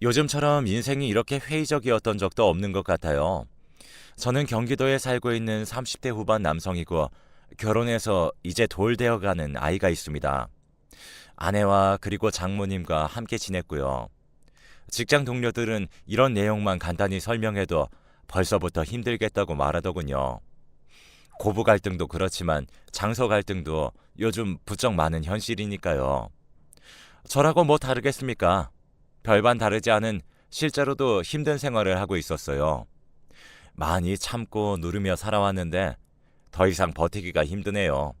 요즘처럼 인생이 이렇게 회의적이었던 적도 없는 것 같아요. 저는 경기도에 살고 있는 30대 후반 남성이고 결혼해서 이제 돌 되어가는 아이가 있습니다. 아내와 그리고 장모님과 함께 지냈고요. 직장 동료들은 이런 내용만 간단히 설명해도 벌써부터 힘들겠다고 말하더군요. 고부 갈등도 그렇지만 장소 갈등도 요즘 부쩍 많은 현실이니까요. 저라고 뭐 다르겠습니까? 별반 다르지 않은 실제로도 힘든 생활을 하고 있었어요. 많이 참고 누르며 살아왔는데 더 이상 버티기가 힘드네요.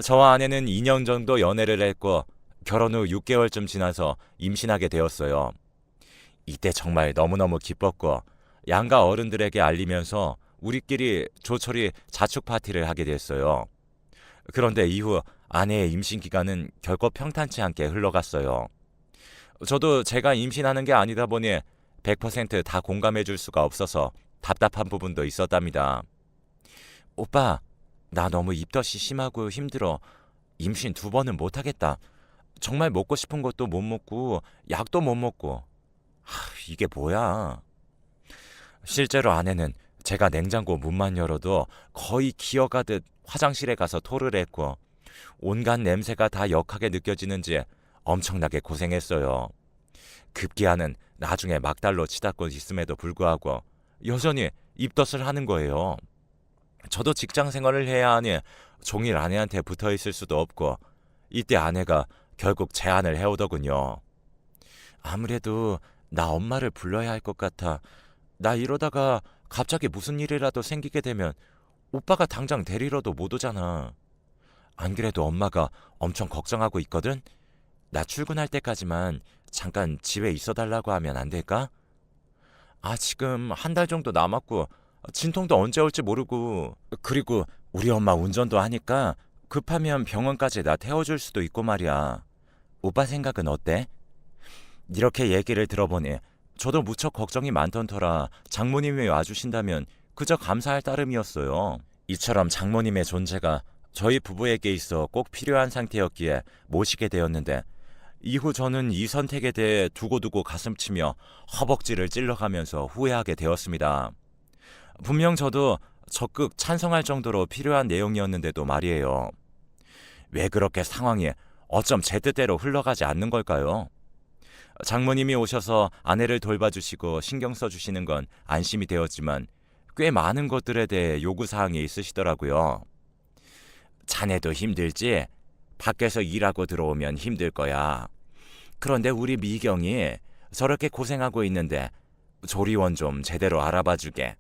저와 아내는 2년 정도 연애를 했고 결혼 후 6개월쯤 지나서 임신하게 되었어요. 이때 정말 너무너무 기뻤고 양가 어른들에게 알리면서 우리끼리 조촐히 자축 파티를 하게 됐어요. 그런데 이후 아내의 임신 기간은 결코 평탄치 않게 흘러갔어요. 저도 제가 임신하는 게 아니다 보니 100%다 공감해 줄 수가 없어서 답답한 부분도 있었답니다. 오빠, 나 너무 입덧이 심하고 힘들어. 임신 2번은 못하겠다. 정말 먹고 싶은 것도 못 먹고 약도 못 먹고. 이게 뭐야? 실제로 아내는 제가 냉장고 문만 열어도 거의 기어가듯 화장실에 가서 토를 했고 온갖 냄새가 다 역하게 느껴지는지 엄청나게 고생했어요. 급기야는 나중에 막달로 치닫고 있음에도 불구하고 여전히 입덧을 하는 거예요. 저도 직장 생활을 해야 하니 종일 아내한테 붙어 있을 수도 없고 이때 아내가 결국 제안을 해오더군요. 아무래도 나 엄마를 불러야 할 것 같아. 나 이러다가 갑자기 무슨 일이라도 생기게 되면 오빠가 당장 데리러도 못 오잖아. 안 그래도 엄마가 엄청 걱정하고 있거든? 나 출근할 때까지만 잠깐 집에 있어 달라고 하면 안 될까? 지금 한 달 정도 남았고 진통도 언제 올지 모르고 그리고 우리 엄마 운전도 하니까 급하면 병원까지 나 태워줄 수도 있고 말이야. 오빠 생각은 어때? 이렇게 얘기를 들어보니 저도 무척 걱정이 많던 터라 장모님이 와주신다면 그저 감사할 따름이었어요. 이처럼 장모님의 존재가 저희 부부에게 있어 꼭 필요한 상태였기에 모시게 되었는데 이후 저는 이 선택에 대해 두고두고 가슴치며 허벅지를 찔러가면서 후회하게 되었습니다. 분명 저도 적극 찬성할 정도로 필요한 내용이었는데도 말이에요. 왜 그렇게 상황이 어쩜 제 뜻대로 흘러가지 않는 걸까요? 장모님이 오셔서 아내를 돌봐주시고 신경 써주시는 건 안심이 되었지만 꽤 많은 것들에 대해 요구사항이 있으시더라고요. 자네도 힘들지? 밖에서 일하고 들어오면 힘들 거야. 그런데 우리 미경이 저렇게 고생하고 있는데 조리원 좀 제대로 알아봐 주게.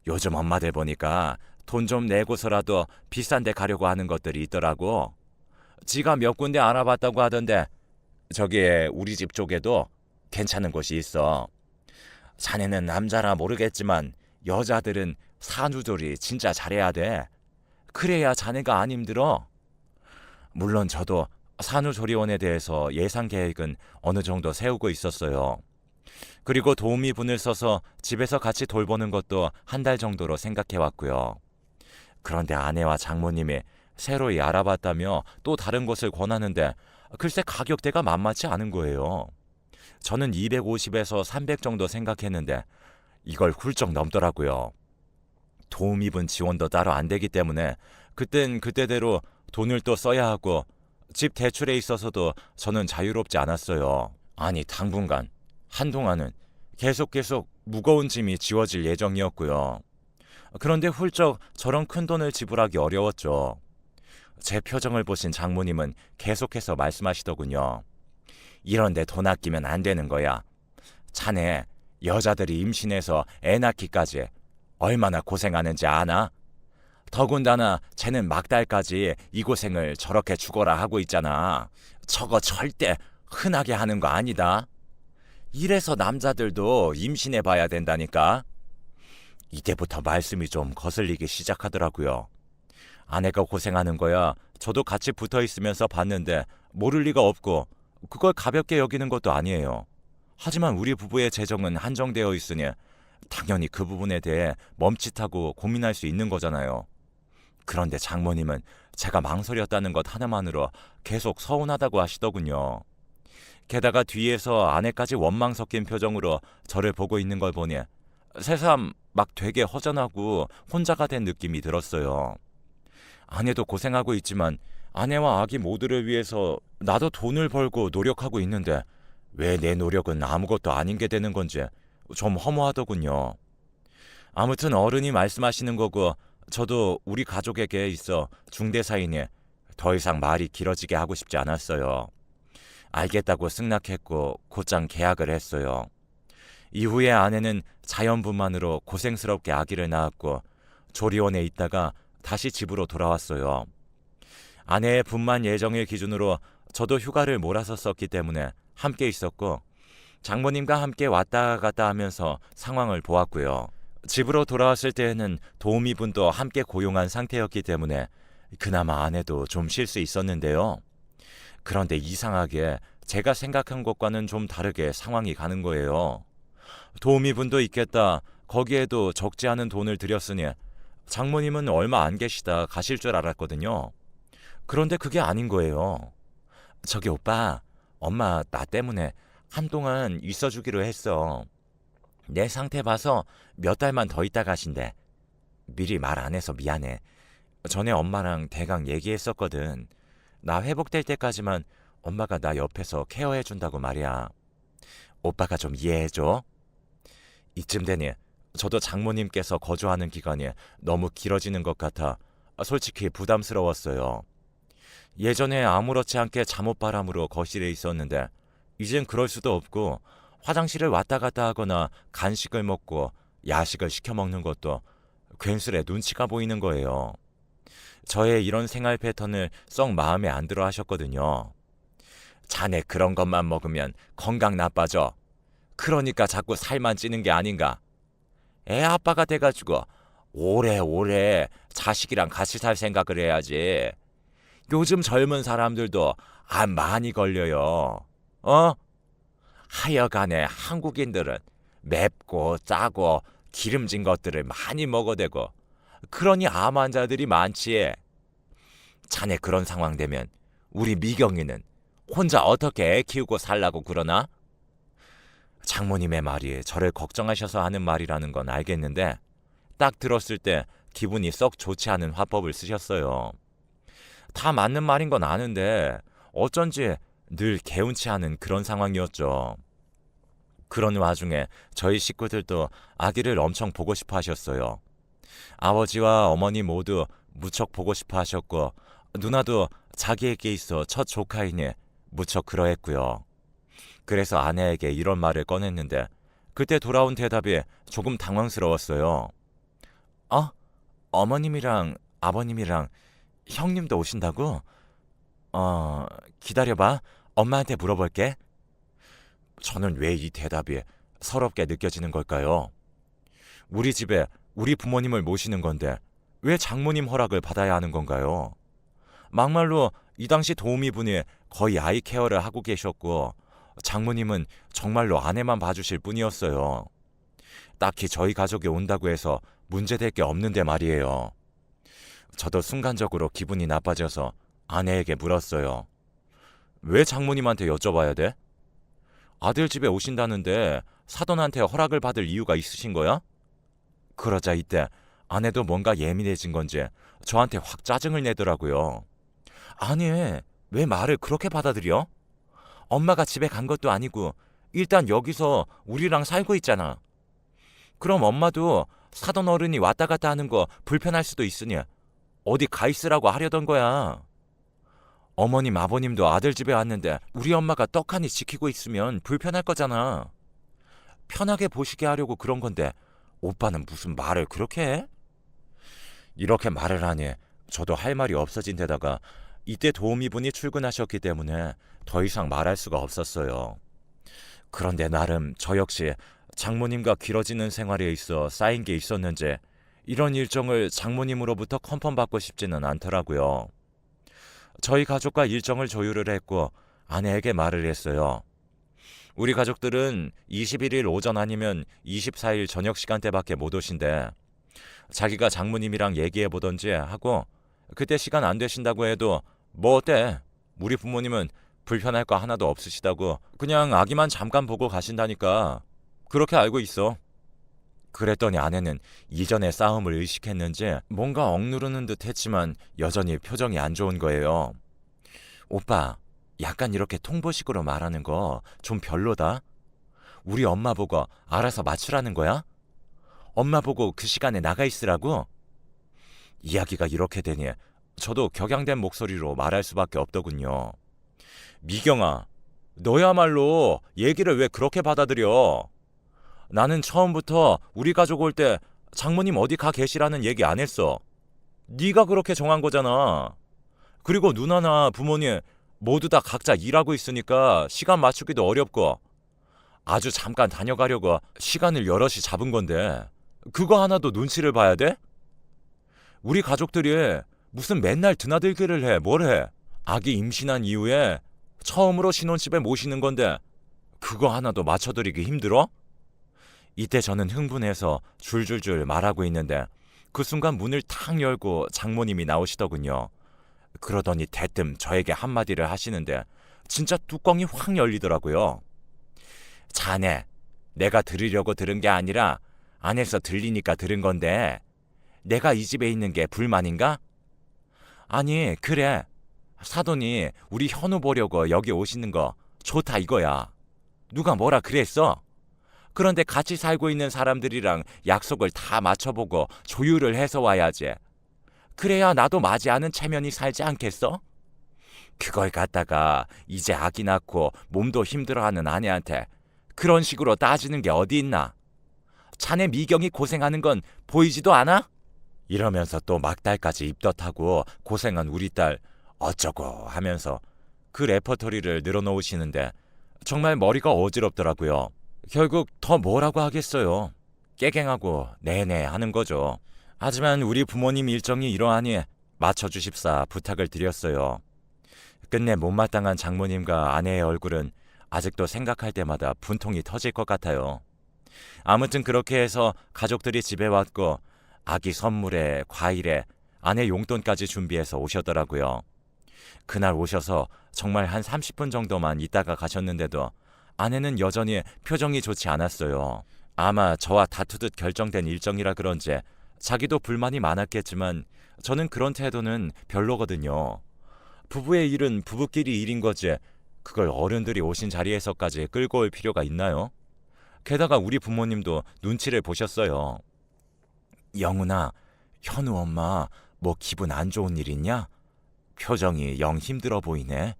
요즘 엄마들 보니까 돈 좀 내고서라도 비싼 데 가려고 하는 것들이 있더라고. 지가 몇 군데 알아봤다고 하던데 저기 우리 집 쪽에도 괜찮은 곳이 있어. 자네는 남자라 모르겠지만 여자들은 산후조리 진짜 잘해야 돼. 그래야 자네가 안 힘들어. 물론 저도 산후조리원에 대해서 예상 계획은 어느 정도 세우고 있었어요. 그리고 도우미 분을 써서 집에서 같이 돌보는 것도 한 달 정도로 생각해 왔고요. 그런데 아내와 장모님이 새로이 알아봤다며 또 다른 곳을 권하는데 글쎄 가격대가 만만치 않은 거예요. 저는 250에서 300 정도 생각했는데 이걸 훌쩍 넘더라고요. 도우미분 지원도 따로 안 되기 때문에 그땐 그때대로 돈을 또 써야 하고 집 대출에 있어서도 저는 자유롭지 않았어요. 아니 당분간 한동안은 계속 무거운 짐이 지워질 예정이었고요. 그런데 훌쩍 저런 큰 돈을 지불하기 어려웠죠. 제 표정을 보신 장모님은 계속해서 말씀하시더군요. 이런데 돈 아끼면 안 되는 거야. 자네 여자들이 임신해서 애 낳기까지 얼마나 고생하는지 아나? 더군다나 쟤는 막달까지 이 고생을 저렇게 죽어라 하고 있잖아. 저거 절대 흔하게 하는 거 아니다. 이래서 남자들도 임신해 봐야 된다니까. 이때부터 말씀이 좀 거슬리기 시작하더라고요. 아내가 고생하는 거야 저도 같이 붙어 있으면서 봤는데 모를 리가 없고 그걸 가볍게 여기는 것도 아니에요. 하지만 우리 부부의 재정은 한정되어 있으니 당연히 그 부분에 대해 멈칫하고 고민할 수 있는 거잖아요. 그런데 장모님은 제가 망설였다는 것 하나만으로 계속 서운하다고 하시더군요. 게다가 뒤에서 아내까지 원망 섞인 표정으로 저를 보고 있는 걸 보니 새삼 막 되게 허전하고 혼자가 된 느낌이 들었어요. 아내도 고생하고 있지만 아내와 아기 모두를 위해서 나도 돈을 벌고 노력하고 있는데 왜 내 노력은 아무것도 아닌 게 되는 건지 좀 허무하더군요. 아무튼 어른이 말씀하시는 거고 저도 우리 가족에게 있어 중대사이니 더 이상 말이 길어지게 하고 싶지 않았어요. 알겠다고 승낙했고 곧장 계약을 했어요. 이후에 아내는 자연분만으로 고생스럽게 아기를 낳았고 조리원에 있다가 다시 집으로 돌아왔어요. 아내의 분만 예정일 기준으로 저도 휴가를 몰아서 썼기 때문에 함께 있었고 장모님과 함께 왔다 갔다 하면서 상황을 보았고요. 집으로 돌아왔을 때에는 도우미분도 함께 고용한 상태였기 때문에 그나마 아내도 좀 쉴 수 있었는데요. 그런데 이상하게 제가 생각한 것과는 좀 다르게 상황이 가는 거예요. 도우미분도 있겠다. 거기에도 적지 않은 돈을 들였으니 장모님은 얼마 안 계시다 가실 줄 알았거든요. 그런데 그게 아닌 거예요. 저기 오빠, 엄마 나 때문에 한동안 있어주기로 했어. 내 상태 봐서 몇 달만 더 있다 가신대. 미리 말 안 해서 미안해. 전에 엄마랑 대강 얘기했었거든. 나 회복될 때까지만 엄마가 나 옆에서 케어해준다고 말이야. 오빠가 좀 이해해줘. 이쯤 되니 저도 장모님께서 거주하는 기간이 너무 길어지는 것 같아 솔직히 부담스러웠어요. 예전에 아무렇지 않게 잠옷바람으로 거실에 있었는데 이젠 그럴 수도 없고 화장실을 왔다 갔다 하거나 간식을 먹고 야식을 시켜 먹는 것도 괜스레 눈치가 보이는 거예요. 저의 이런 생활 패턴을 썩 마음에 안 들어 하셨거든요. 자네 그런 것만 먹으면 건강 나빠져. 그러니까 자꾸 살만 찌는 게 아닌가. 애 아빠가 돼가지고 오래오래 자식이랑 같이 살 생각을 해야지. 요즘 젊은 사람들도 암 많이 걸려요. 어? 하여간에 한국인들은 맵고 짜고 기름진 것들을 많이 먹어대고 그러니 암 환자들이 많지. 자네 그런 상황 되면 우리 미경이는 혼자 어떻게 애 키우고 살라고 그러나? 장모님의 말이 저를 걱정하셔서 하는 말이라는 건 알겠는데 딱 들었을 때 기분이 썩 좋지 않은 화법을 쓰셨어요. 다 맞는 말인 건 아는데 어쩐지 늘 개운치 않은 그런 상황이었죠. 그런 와중에 저희 식구들도 아기를 엄청 보고 싶어 하셨어요. 아버지와 어머니 모두 무척 보고 싶어 하셨고 누나도 자기에게 있어 첫 조카이니 무척 그러했고요. 그래서 아내에게 이런 말을 꺼냈는데 그때 돌아온 대답이 조금 당황스러웠어요. 어? 어머님이랑 아버님이랑 형님도 오신다고? 기다려봐. 엄마한테 물어볼게. 저는 왜 이 대답이 서럽게 느껴지는 걸까요? 우리 집에 우리 부모님을 모시는 건데 왜 장모님 허락을 받아야 하는 건가요? 막말로 이 당시 도우미분이 거의 아이 케어를 하고 계셨고 장모님은 정말로 아내만 봐주실 뿐이었어요. 딱히 저희 가족이 온다고 해서 문제될 게 없는데 말이에요. 저도 순간적으로 기분이 나빠져서 아내에게 물었어요. 왜 장모님한테 여쭤봐야 돼? 아들 집에 오신다는데 사돈한테 허락을 받을 이유가 있으신 거야? 그러자 이때 아내도 뭔가 예민해진 건지 저한테 확 짜증을 내더라고요. 아니, 왜 말을 그렇게 받아들여? 엄마가 집에 간 것도 아니고 일단 여기서 우리랑 살고 있잖아. 그럼 엄마도 사돈 어른이 왔다 갔다 하는 거 불편할 수도 있으니 어디 가 있으라고 하려던 거야. 어머님 아버님도 아들 집에 왔는데 우리 엄마가 떡하니 지키고 있으면 불편할 거잖아. 편하게 보시게 하려고 그런 건데 오빠는 무슨 말을 그렇게 해? 이렇게 말을 하니 저도 할 말이 없어진 데다가 이때 도우미분이 출근하셨기 때문에 더 이상 말할 수가 없었어요. 그런데 나름 저 역시 장모님과 길어지는 생활에 있어 쌓인 게 있었는지 이런 일정을 장모님으로부터 컨펌받고 싶지는 않더라고요. 저희 가족과 일정을 조율을 했고 아내에게 말을 했어요. 우리 가족들은 21일 오전 아니면 24일 저녁 시간대밖에 못 오신대. 자기가 장모님이랑 얘기해보던지 하고 그때 시간 안 되신다고 해도 뭐 어때? 우리 부모님은 불편할 거 하나도 없으시다고 그냥 아기만 잠깐 보고 가신다니까. 그렇게 알고 있어. 그랬더니 아내는 이전의 싸움을 의식했는지 뭔가 억누르는 듯 했지만 여전히 표정이 안 좋은 거예요. 오빠, 약간 이렇게 통보식으로 말하는 거 좀 별로다. 우리 엄마 보고 알아서 맞추라는 거야? 엄마 보고 그 시간에 나가 있으라고? 이야기가 이렇게 되니 저도 격양된 목소리로 말할 수밖에 없더군요. 미경아, 너야말로 얘기를 왜 그렇게 받아들여? 나는 처음부터 우리 가족 올 때 장모님 어디 가 계시라는 얘기 안 했어. 네가 그렇게 정한 거잖아. 그리고 누나나 부모님 모두 다 각자 일하고 있으니까 시간 맞추기도 어렵고 아주 잠깐 다녀가려고 시간을 여럿이 잡은 건데 그거 하나도 눈치를 봐야 돼? 우리 가족들이 무슨 맨날 드나들기를 해, 뭘 해? 아기 임신한 이후에 처음으로 신혼집에 모시는 건데 그거 하나도 맞춰드리기 힘들어? 이때 저는 흥분해서 줄줄줄 말하고 있는데 그 순간 문을 탁 열고 장모님이 나오시더군요. 그러더니 대뜸 저에게 한마디를 하시는데 진짜 뚜껑이 확 열리더라고요. 자네, 내가 들으려고 들은 게 아니라 안에서 들리니까 들은 건데 내가 이 집에 있는 게 불만인가? 아니, 그래. 사돈이 우리 현우 보려고 여기 오시는 거 좋다 이거야. 누가 뭐라 그랬어? 그런데 같이 살고 있는 사람들이랑 약속을 다 맞춰보고 조율을 해서 와야지. 그래야 나도 맞이 않은 체면이 살지 않겠어? 그걸 갖다가 이제 아기 낳고 몸도 힘들어하는 아내한테 그런 식으로 따지는 게 어디 있나? 자네 미경이 고생하는 건 보이지도 않아? 이러면서 또 막달까지 입덧하고 고생한 우리 딸 어쩌고 하면서 그 레퍼토리를 늘어놓으시는데 정말 머리가 어지럽더라고요. 결국 더 뭐라고 하겠어요. 깨갱하고 네네 하는 거죠. 하지만 우리 부모님 일정이 이러하니 맞춰주십사 부탁을 드렸어요. 끝내 못마땅한 장모님과 아내의 얼굴은 아직도 생각할 때마다 분통이 터질 것 같아요. 아무튼 그렇게 해서 가족들이 집에 왔고 아기 선물에 과일에 아내 용돈까지 준비해서 오셨더라고요. 그날 오셔서 정말 한 30분 정도만 있다가 가셨는데도 아내는 여전히 표정이 좋지 않았어요. 아마 저와 다투듯 결정된 일정이라 그런지 자기도 불만이 많았겠지만 저는 그런 태도는 별로거든요. 부부의 일은 부부끼리 일인 거지 그걸 어른들이 오신 자리에서까지 끌고 올 필요가 있나요? 게다가 우리 부모님도 눈치를 보셨어요. 영훈아, 현우 엄마 뭐 기분 안 좋은 일 있냐? 표정이 영 힘들어 보이네.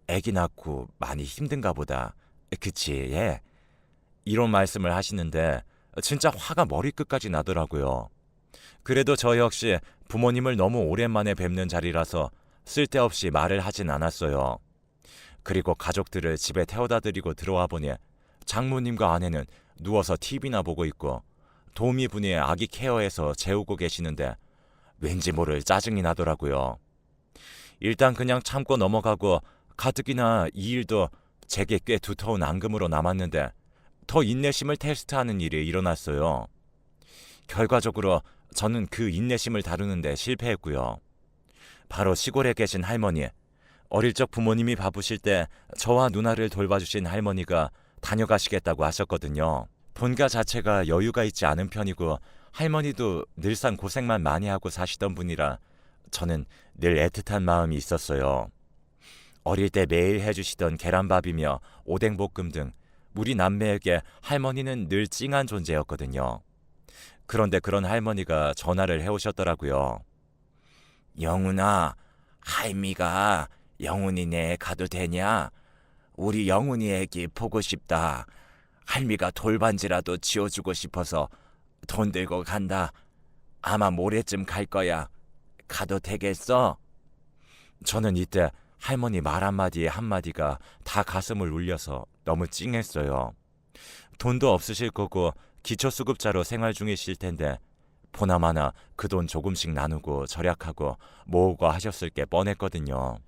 애기 낳고 많이 힘든가 보다. 그치, 예. 이런 말씀을 하시는데 진짜 화가 머리끝까지 나더라고요. 그래도 저 역시 부모님을 너무 오랜만에 뵙는 자리라서 쓸데없이 말을 하진 않았어요. 그리고 가족들을 집에 태워다 드리고 들어와 보니 장모님과 아내는 누워서 TV나 보고 있고 도우미분이 아기 케어해서 재우고 계시는데 왠지 모를 짜증이 나더라고요. 일단 그냥 참고 넘어가고 가뜩이나 이 일도 제게 꽤 두터운 앙금으로 남았는데 더 인내심을 테스트하는 일이 일어났어요. 결과적으로 저는 그 인내심을 다루는데 실패했고요. 바로 시골에 계신 할머니, 어릴 적 부모님이 바쁘실 때 저와 누나를 돌봐주신 할머니가 다녀가시겠다고 하셨거든요. 본가 자체가 여유가 있지 않은 편이고 할머니도 늘상 고생만 많이 하고 사시던 분이라 저는 늘 애틋한 마음이 있었어요. 어릴 때 매일 해주시던 계란밥이며 오뎅볶음 등 우리 남매에게 할머니는 늘 찡한 존재였거든요. 그런데 그런 할머니가 전화를 해오셨더라고요. 영훈아, 할미가 영훈이네 가도 되냐? 우리 영훈이 애기 보고 싶다. 할미가 돌반지라도 지어주고 싶어서 돈 들고 간다. 아마 모레쯤 갈 거야. 가도 되겠어? 저는 이때 할머니 말 한마디에 한마디가 다 가슴을 울려서 너무 찡했어요. 돈도 없으실 거고 기초수급자로 생활 중이실 텐데 보나마나 그 돈 조금씩 나누고 절약하고 모으고 하셨을 게 뻔했거든요.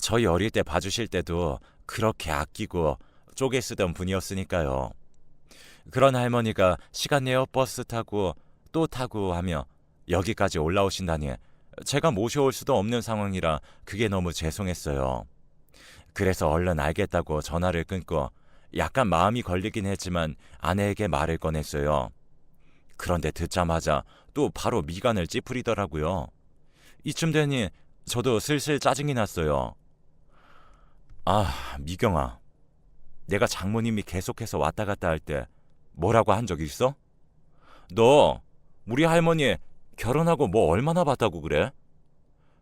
저희 어릴 때 봐주실 때도 그렇게 아끼고 쪼개 쓰던 분이었으니까요. 그런 할머니가 시간 내어 버스 타고 또 타고 하며 여기까지 올라오신다니 제가 모셔올 수도 없는 상황이라 그게 너무 죄송했어요. 그래서 얼른 알겠다고 전화를 끊고 약간 마음이 걸리긴 했지만 아내에게 말을 꺼냈어요. 그런데 듣자마자 또 바로 미간을 찌푸리더라고요. 이쯤 되니 저도 슬슬 짜증이 났어요. 아, 미경아. 내가 장모님이 계속해서 왔다 갔다 할 때 뭐라고 한 적 있어? 너 우리 할머니 결혼하고 뭐 얼마나 봤다고 그래?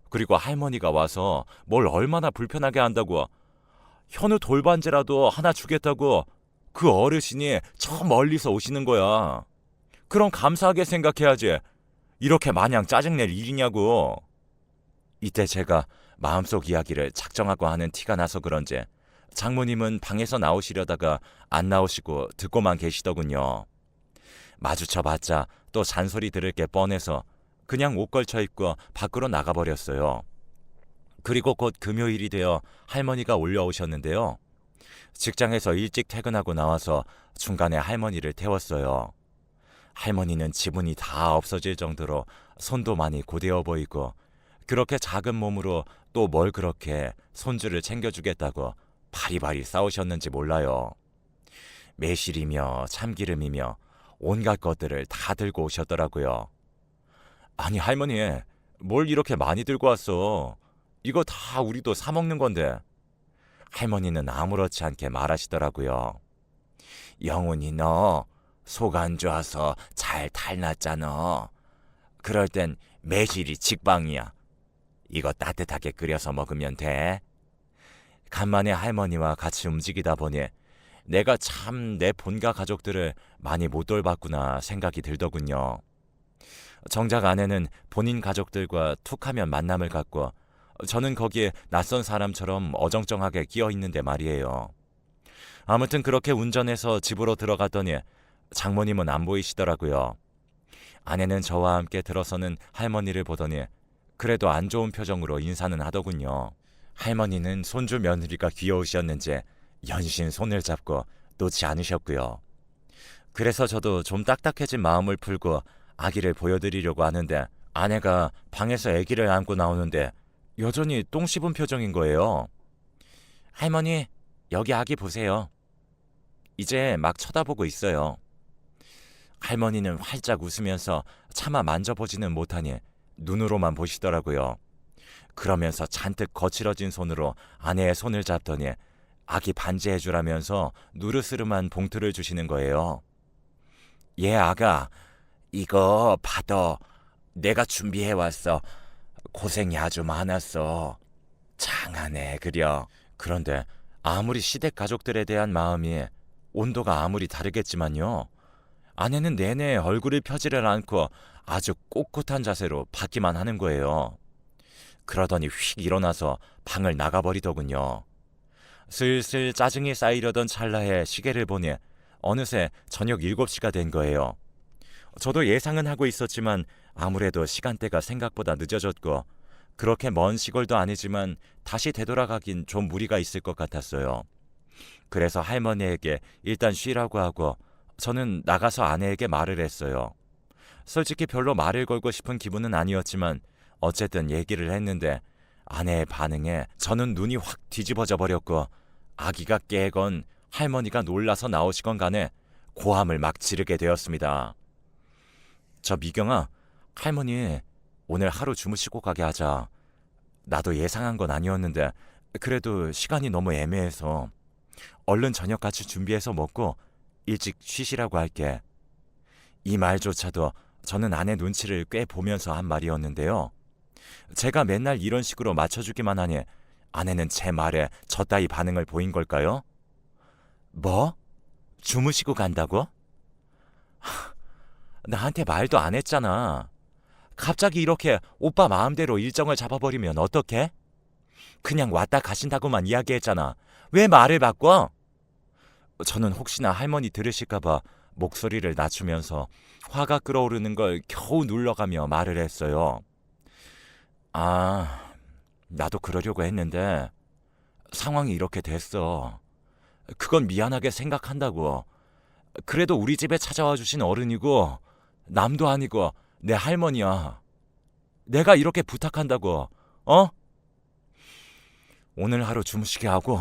그리고 할머니가 와서 뭘 얼마나 불편하게 한다고 현우 돌반지라도 하나 주겠다고 그 어르신이 저 멀리서 오시는 거야. 그럼 감사하게 생각해야지. 이렇게 마냥 짜증낼 일이냐고. 이때 제가 마음속 이야기를 작정하고 하는 티가 나서 그런지 장모님은 방에서 나오시려다가 안 나오시고 듣고만 계시더군요. 마주쳐봤자 또 잔소리 들을 게 뻔해서 그냥 옷 걸쳐 입고 밖으로 나가버렸어요. 그리고 곧 금요일이 되어 할머니가 올려오셨는데요. 직장에서 일찍 퇴근하고 나와서 중간에 할머니를 태웠어요. 할머니는 지분이 다 없어질 정도로 손도 많이 고되어 보이고 그렇게 작은 몸으로 또 뭘 그렇게 손주를 챙겨주겠다고 바리바리 싸우셨는지 몰라요. 매실이며 참기름이며 온갖 것들을 다 들고 오셨더라고요. 아니 할머니, 뭘 이렇게 많이 들고 왔어? 이거 다 우리도 사 먹는 건데. 할머니는 아무렇지 않게 말하시더라고요. 영훈이 너 속 안 좋아서 잘 탈났잖아. 그럴 땐 매실이 직방이야. 이거 따뜻하게 끓여서 먹으면 돼. 간만에 할머니와 같이 움직이다 보니 내가 참 내 본가 가족들을 많이 못 돌봤구나 생각이 들더군요. 정작 아내는 본인 가족들과 툭하면 만남을 갖고 저는 거기에 낯선 사람처럼 어정쩡하게 끼어 있는데 말이에요. 아무튼 그렇게 운전해서 집으로 들어갔더니 장모님은 안 보이시더라고요. 아내는 저와 함께 들어서는 할머니를 보더니 그래도 안 좋은 표정으로 인사는 하더군요. 할머니는 손주 며느리가 귀여우셨는지 연신 손을 잡고 놓지 않으셨고요. 그래서 저도 좀 딱딱해진 마음을 풀고 아기를 보여드리려고 하는데 아내가 방에서 아기를 안고 나오는데 여전히 똥 씹은 표정인 거예요. 할머니, 여기 아기 보세요. 이제 막 쳐다보고 있어요. 할머니는 활짝 웃으면서 차마 만져보지는 못하니 눈으로만 보시더라고요. 그러면서 잔뜩 거칠어진 손으로 아내의 손을 잡더니 아기 반지해주라면서 누르스름한 봉투를 주시는 거예요. 예, 아가, 이거 받아. 내가 준비해왔어. 고생이 아주 많았어. 장하네, 그려. 그런데 아무리 시댁 가족들에 대한 마음이 온도가 아무리 다르겠지만요. 아내는 내내 얼굴을 펴지를 않고 아주 꼿꼿한 자세로 받기만 하는 거예요. 그러더니 휙 일어나서 방을 나가버리더군요. 슬슬 짜증이 쌓이려던 찰나에 시계를 보니 어느새 저녁 7시가 된 거예요. 저도 예상은 하고 있었지만 아무래도 시간대가 생각보다 늦어졌고 그렇게 먼 시골도 아니지만 다시 되돌아가긴 좀 무리가 있을 것 같았어요. 그래서 할머니에게 일단 쉬라고 하고 저는 나가서 아내에게 말을 했어요. 솔직히 별로 말을 걸고 싶은 기분은 아니었지만 어쨌든 얘기를 했는데 아내의 반응에 저는 눈이 확 뒤집어져 버렸고 아기가 깨건 할머니가 놀라서 나오시건 간에 고함을 막 지르게 되었습니다. 저 미경아, 할머니 오늘 하루 주무시고 가게 하자. 나도 예상한 건 아니었는데 그래도 시간이 너무 애매해서 얼른 저녁같이 준비해서 먹고 일찍 쉬시라고 할게. 이 말조차도 저는 아내 눈치를 꽤 보면서 한 말이었는데요. 제가 맨날 이런 식으로 맞춰주기만 하니 아내는 제 말에 저따위 반응을 보인 걸까요? 뭐? 주무시고 간다고? 나한테 말도 안 했잖아. 갑자기 이렇게 오빠 마음대로 일정을 잡아버리면 어떡해? 그냥 왔다 가신다고만 이야기했잖아. 왜 말을 바꿔? 저는 혹시나 할머니 들으실까봐 목소리를 낮추면서 화가 끓어오르는 걸 겨우 눌러가며 말을 했어요. 아, 나도 그러려고 했는데 상황이 이렇게 됐어. 그건 미안하게 생각한다고. 그래도 우리 집에 찾아와 주신 어른이고 남도 아니고 내 할머니야. 내가 이렇게 부탁한다고. 어? 오늘 하루 주무시게 하고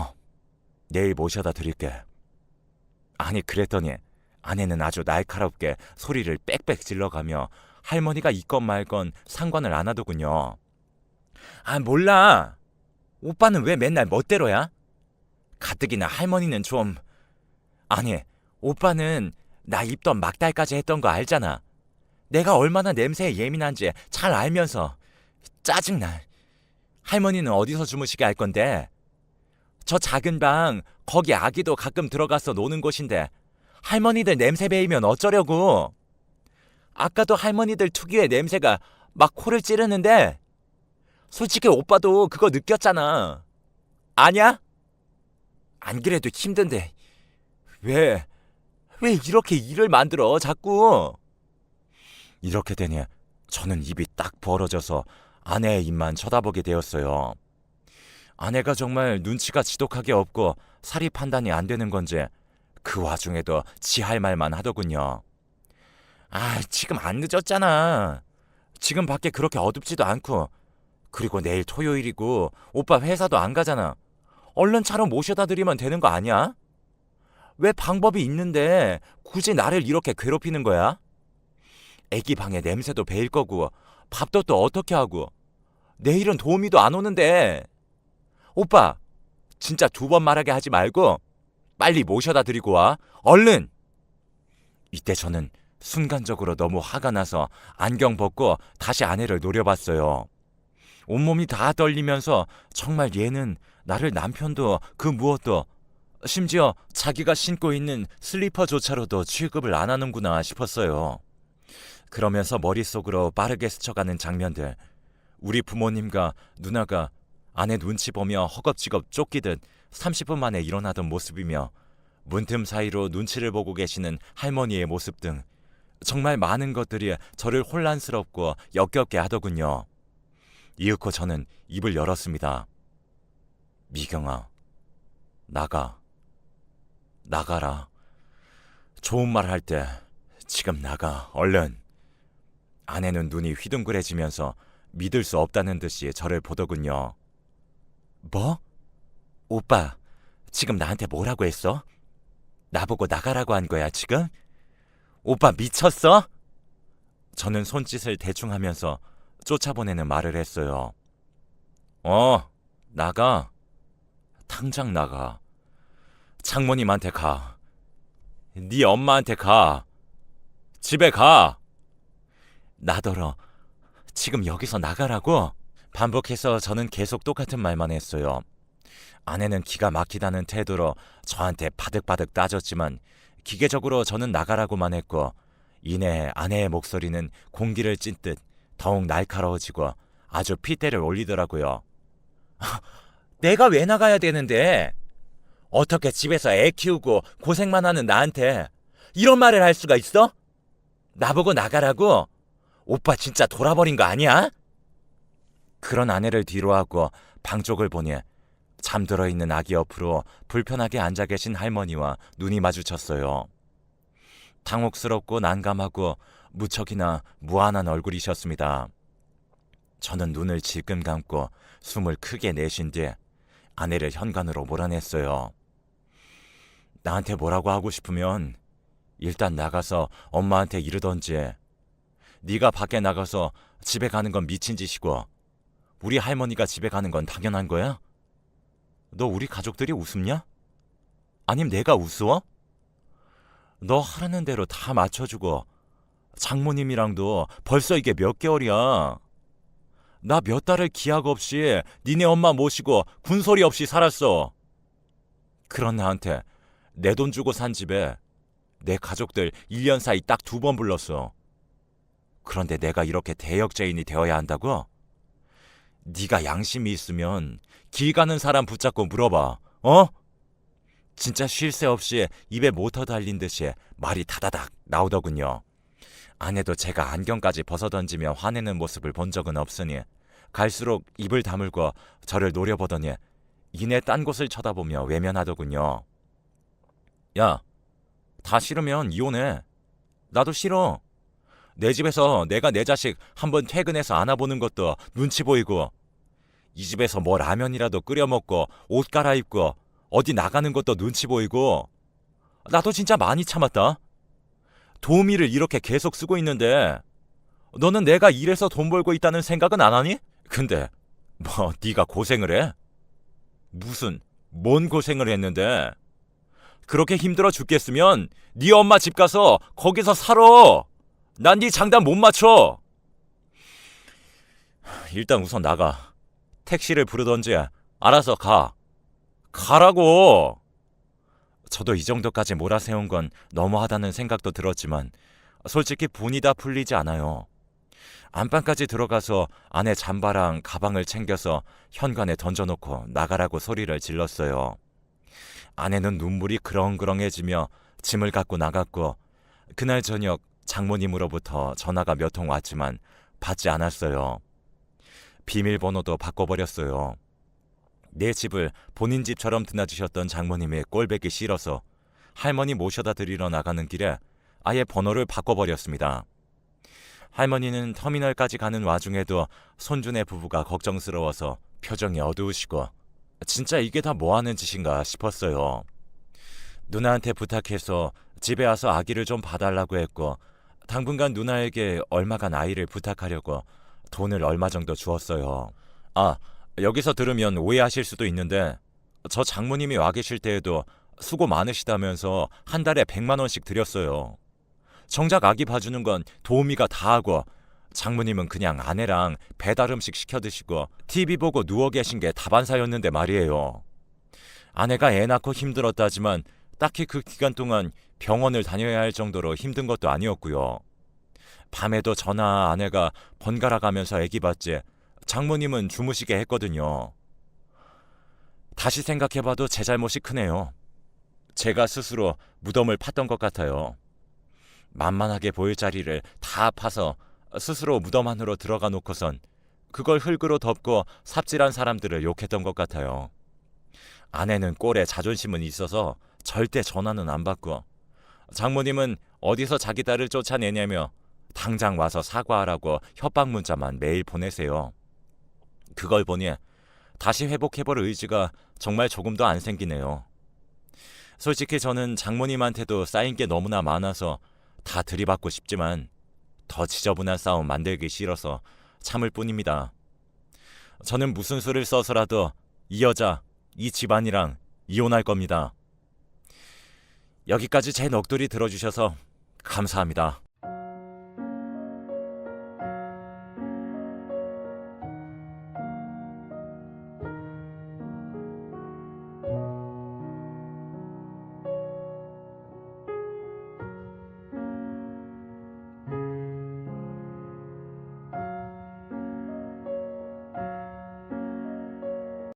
내일 모셔다 드릴게. 아니 그랬더니 아내는 아주 날카롭게 소리를 빽빽 질러가며 할머니가 있건 말건 상관을 안 하더군요. 아 몰라. 오빠는 왜 맨날 멋대로야? 가뜩이나 할머니는 좀... 아니 오빠는 나 입던 막달까지 했던 거 알잖아. 내가 얼마나 냄새에 예민한지 잘 알면서. 짜증나. 할머니는 어디서 주무시게 할 건데? 저 작은 방 거기 아기도 가끔 들어가서 노는 곳인데 할머니들 냄새 배이면 어쩌려고. 아까도 할머니들 특유의 냄새가 막 코를 찌르는데 솔직히 오빠도 그거 느꼈잖아. 아냐? 안 그래도 힘든데 왜 이렇게 일을 만들어 자꾸. 이렇게 되니 저는 입이 딱 벌어져서 아내의 입만 쳐다보게 되었어요. 아내가 정말 눈치가 지독하게 없고 사리 판단이 안 되는 건지 그 와중에도 지 할 말만 하더군요. 아, 지금 안 늦었잖아. 지금 밖에 그렇게 어둡지도 않고. 그리고 내일 토요일이고 오빠 회사도 안 가잖아. 얼른 차로 모셔다 드리면 되는 거 아니야? 왜 방법이 있는데 굳이 나를 이렇게 괴롭히는 거야? 애기 방에 냄새도 배일 거고 밥도 또 어떻게 하고. 내일은 도우미도 안 오는데. 오빠, 진짜 2번 말하게 하지 말고 빨리 모셔다 드리고 와. 얼른! 이때 저는 순간적으로 너무 화가 나서 안경 벗고 다시 아내를 노려봤어요. 온몸이 다 떨리면서 정말 얘는 나를 남편도 그 무엇도 심지어 자기가 신고 있는 슬리퍼조차로도 취급을 안 하는구나 싶었어요. 그러면서 머릿속으로 빠르게 스쳐가는 장면들. 우리 부모님과 누나가 아내 눈치 보며 허겁지겁 쫓기듯 30분 만에 일어나던 모습이며 문틈 사이로 눈치를 보고 계시는 할머니의 모습 등 정말 많은 것들이 저를 혼란스럽고 역겹게 하더군요. 이윽고 저는 입을 열었습니다. 미경아, 나가라. 좋은 말 할 때 지금 나가, 얼른. 아내는 눈이 휘둥그레지면서 믿을 수 없다는 듯이 저를 보더군요. 뭐? 오빠, 지금 나한테 뭐라고 했어? 나보고 나가라고 한 거야, 지금? 오빠 미쳤어? 저는 손짓을 대충 하면서 쫓아보내는 말을 했어요. 나가. 당장 나가. 장모님한테 가. 네 엄마한테 가. 집에 가. 나더러 지금 여기서 나가라고? 반복해서 저는 계속 똑같은 말만 했어요. 아내는 기가 막히다는 태도로 저한테 바득바득 따졌지만 기계적으로 저는 나가라고만 했고 이내 아내의 목소리는 공기를 찐듯 더욱 날카로워지고 아주 핏대를 올리더라고요. 내가 왜 나가야 되는데? 어떻게 집에서 애 키우고 고생만 하는 나한테 이런 말을 할 수가 있어? 나보고 나가라고? 오빠 진짜 돌아버린 거 아니야? 그런 아내를 뒤로하고 방 쪽을 보니 잠들어 있는 아기 옆으로 불편하게 앉아 계신 할머니와 눈이 마주쳤어요. 당혹스럽고 난감하고 무척이나 무안한 얼굴이셨습니다. 저는 눈을 질끈 감고 숨을 크게 내쉰 뒤 아내를 현관으로 몰아냈어요. 나한테 뭐라고 하고 싶으면 일단 나가서 엄마한테 이르던지. 네가 밖에 나가서 집에 가는 건 미친 짓이고 우리 할머니가 집에 가는 건 당연한 거야? 너 우리 가족들이 우습냐? 아님 내가 우스워? 너 하라는 대로 다 맞춰주고 장모님이랑도 벌써 이게 몇 개월이야. 나 몇 달을 기약 없이 니네 엄마 모시고 군소리 없이 살았어. 그런 나한테 내 돈 주고 산 집에 내 가족들 1년 사이 딱 2번 불렀어. 그런데 내가 이렇게 대역죄인이 되어야 한다고? 네가 양심이 있으면 길 가는 사람 붙잡고 물어봐. 진짜 쉴 새 없이 입에 모터 달린 듯이 말이 다다닥 나오더군요. 아내도 제가 안경까지 벗어던지며 화내는 모습을 본 적은 없으니 갈수록 입을 다물고 저를 노려보더니 이내 딴 곳을 쳐다보며 외면하더군요. 야, 다 싫으면 이혼해. 나도 싫어. 내 집에서 내가 내 자식 한번 퇴근해서 안아보는 것도 눈치 보이고 이 집에서 뭐 라면이라도 끓여 먹고 옷 갈아입고 어디 나가는 것도 눈치 보이고 나도 진짜 많이 참았다. 도우미를 이렇게 계속 쓰고 있는데 너는 내가 일해서 돈 벌고 있다는 생각은 안 하니? 근데 뭐 네가 고생을 해? 뭔 고생을 했는데? 그렇게 힘들어 죽겠으면 네 엄마 집 가서 거기서 살아. 난 네 장단 못 맞춰. 일단 우선 나가. 택시를 부르던지 알아서 가. 가라고. 저도 이 정도까지 몰아세운 건 너무하다는 생각도 들었지만 솔직히 분이 다 풀리지 않아요. 안방까지 들어가서 아내 잠바랑 가방을 챙겨서 현관에 던져놓고 나가라고 소리를 질렀어요. 아내는 눈물이 그렁그렁해지며 짐을 갖고 나갔고 그날 저녁 장모님으로부터 전화가 몇 통 왔지만 받지 않았어요. 비밀번호도 바꿔버렸어요. 내 집을 본인 집처럼 드나드셨던 장모님이 꼴보기 싫어서 할머니 모셔다 드리러 나가는 길에 아예 번호를 바꿔버렸습니다. 할머니는 터미널까지 가는 와중에도 손주네 부부가 걱정스러워서 표정이 어두우시고 진짜 이게 다 뭐하는 짓인가 싶었어요. 누나한테 부탁해서 집에 와서 아기를 좀 봐달라고 했고 당분간 누나에게 얼마간 아이를 부탁하려고 돈을 얼마 정도 주었어요. 아, 여기서 들으면 오해하실 수도 있는데 저 장모님이 와 계실 때에도 수고 많으시다면서 한 달에 100만 원씩 드렸어요. 정작 아기 봐주는 건 도우미가 다 하고 장모님은 그냥 아내랑 배달 음식 시켜 드시고 TV 보고 누워 계신 게 다반사였는데 말이에요. 아내가 애 낳고 힘들었다지만 딱히 그 기간 동안 병원을 다녀야 할 정도로 힘든 것도 아니었고요. 밤에도 저나 아내가 번갈아 가면서 아기 봤지 장모님은 주무시게 했거든요. 다시 생각해봐도 제 잘못이 크네요. 제가 스스로 무덤을 팠던 것 같아요. 만만하게 보일 자리를 다 파서 스스로 무덤 안으로 들어가 놓고선 그걸 흙으로 덮고 삽질한 사람들을 욕했던 것 같아요. 아내는 꼴에 자존심은 있어서 절대 전화는 안 받고 장모님은 어디서 자기 딸을 쫓아내냐며 당장 와서 사과하라고 협박 문자만 매일 보내세요. 그걸 보니 다시 회복해볼 의지가 정말 조금도 안 생기네요. 솔직히 저는 장모님한테도 쌓인 게 너무나 많아서 다 들이받고 싶지만 더 지저분한 싸움 만들기 싫어서 참을 뿐입니다. 저는 무슨 수를 써서라도 이 여자, 이 집안이랑 이혼할 겁니다. 여기까지 제 넋두리 들어주셔서 감사합니다.